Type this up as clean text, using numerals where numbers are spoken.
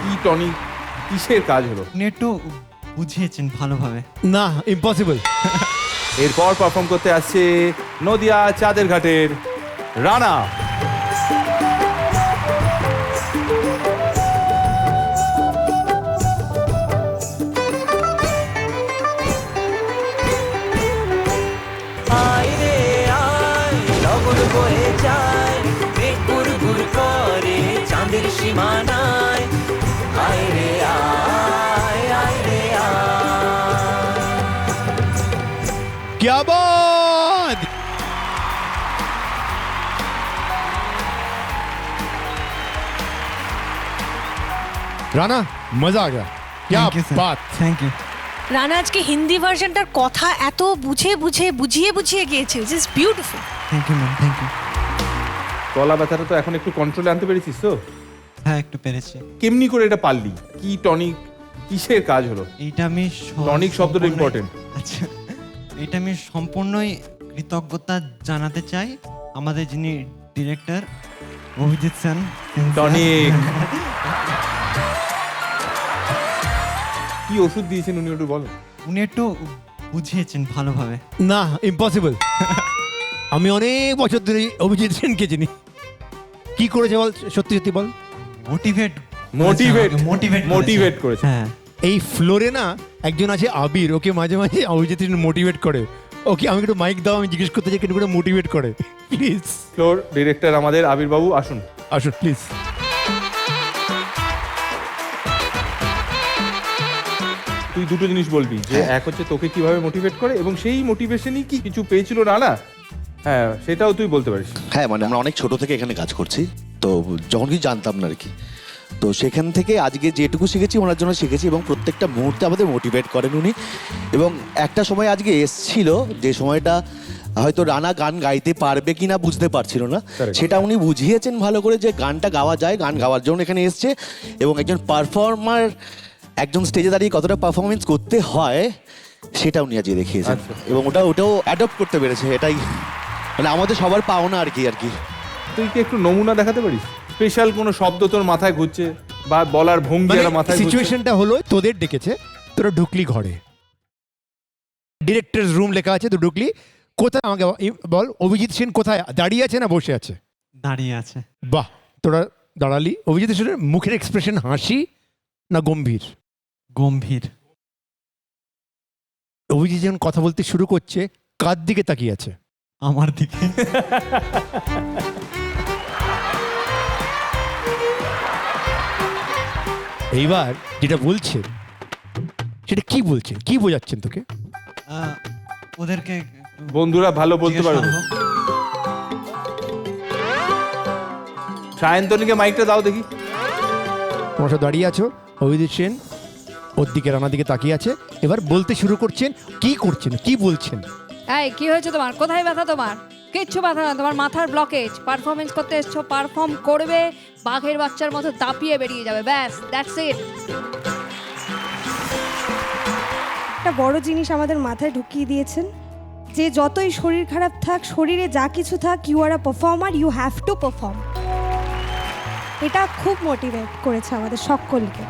কি টনিক কিসের কাজ হলো? আপনি একটু বুঝিয়েছেন ভালোভাবে। না, ইম্পসিবল। এরপর পারফর্ম করতে আসছে নদিয়া চাঁদের ঘাটের রানা। চাঁদের সীমানায় আয় রে আয় আয় রে क्या बात! রানা মজা আ গয়া। क्या बात! Thank you. রানা আজকে হিন্দি ভার্সনটার কথা এত বুঝিয়ে গিয়েছে, just beautiful. Thank you ma'am, thank you. গলা ব্যথাটা তো এখন একটু কন্ট্রোলে আনতে পেরেছিস তো? হ্যাঁ, একটু পেরেছি। কেমনি করে এটা পারলি? কি টনিক কিসের কাজ হলো? এইটা আমি টনিক শব্দটা ইম্পর্টেন্ট। আচ্ছা, এটা আমি সম্পূর্ণই কৃতজ্ঞতা জানাতে চাই আমাদের যিনি ডিরেক্টর অভিজিৎ স্যার। টনিক কি ওষুধ দিয়েছেন উনি একটু বলেন। উনি একটু বুঝিয়েছেন ভালোভাবে। না, ইম্পসিবল। আমি অনেক বছর ধরে অভিজিৎ সেনকে চিনি। কি করেছে বল, সত্যি সত্যি বল। মোটিভেট করেছে। হ্যাঁ, এই ফ্লোরে না একজন আছে আবির, ওকে মাঝে মাঝে অভিজিৎ সেন মোটিভেট করে। ওকে আমি একটু মাইক দাও, আমি জিজ্ঞেস করতে চাই কেন করে মোটিভেট করে। প্লিজ ফ্লোর ডিরেক্টর আমাদের আবির বাবু আসুন। আসুন প্লিজ। তুই দুটো জিনিস বলবি, যে এক হচ্ছে তোকে কিভাবে মোটিভেট করে এবং সেই মোটিভেশনই কি কিছু পেয়েছিল রানা, হ্যাঁ সেটাও তুই বলতে পারিস। হ্যাঁ, মানে আমরা অনেক ছোট থেকে এখানে কাজ করছি, তো যখন কিছু জানতাম না আর কি, তো সেখান থেকে আজকে যেটুকু শিখেছি ওনার জন্য শিখেছি এবং প্রত্যেকটা মুহূর্তে আমাদের মোটিভেট করেন উনি। এবং একটা সময় আজকে এসছিল যে সময়টা হয়তো রানা গান গাইতে পারবে কিনা বুঝতে পারছিল না, সেটা উনি বুঝিয়েছেন ভালো করে যে গানটা গাওয়া যায়, গান গাওয়ার জন্য এখানে এসছে এবং একজন পারফর্মার একজন স্টেজে দাঁড়িয়ে কতটা পারফরমেন্স করতে হয় সেটা উনি আজকে দেখিয়েছেন এবং ওটাও অ্যাডপ্ট করতে পেরেছে। এটাই মানে আমাদের সবার পাওনা আর কি। তুই কি একটু নমুনা দেখাতে পারিস? স্পেশাল কোনো শব্দ তোর মাথায় ঘুরছে বা বলার ভঙ্গি আর মাথায় ঘুরছে? সিচুয়েশনটা হলো তোদের ডেকেছে, তোরা ঢুকলি ঘরে, ডিরেক্টরস রুম লেখা আছে, তো ঢুকলি কোথায় আমাকে বল, অভিজিৎ সেন কোথায় দাঁড়িয়ে আছে না বসে আছে? দাঁড়িয়ে আছে। বাহ, তোরা দাঁড়ালি। অভিজিৎ সেনের মুখের এক্সপ্রেশন হাসি না গম্ভীর? গম্ভীর। অভিজিৎ যখন কথা বলতে শুরু করছে কার দিকে তাকিয়ে আছে? আমার দিকে। এইবার যেটা বলছেন সেটা কি বলছেন, কি বোঝাচ্ছেন তোকে? ওদেরকে বন্ধুরা ভালো বলতে পারবে। সায়ন্তনীকে মাইকটা দাও দেখি। তোমার সব দাঁড়িয়ে আছো, অভিজিৎ সেন ওর দিকে রানার দিকে তাকিয়ে আছে, এবার বলতে শুরু করছেন। কি করছেন, কি বলছেন? এই কি হয়েছে তোমার? কোথায় ব্যথা তোমার? কিচ্ছু ব্যথা না, তোমার মাথার ব্লকেজ। পারফরমেন্স করতে এসছো, পারফর্ম করবে, বাঘের বাচ্চার মতো দাপিয়ে বেরিয়ে যাবে, ব্যাস, দ্যাটস ইট। একটা বড় জিনিস আমাদের মাথায় ঢুকিয়ে দিয়েছেন যে যতই শরীর খারাপ থাক, শরীরে যা কিছু থাক, you are a performer, you have to perform. এটা খুব মোটিভেট করেছে আমাদের সকলকে।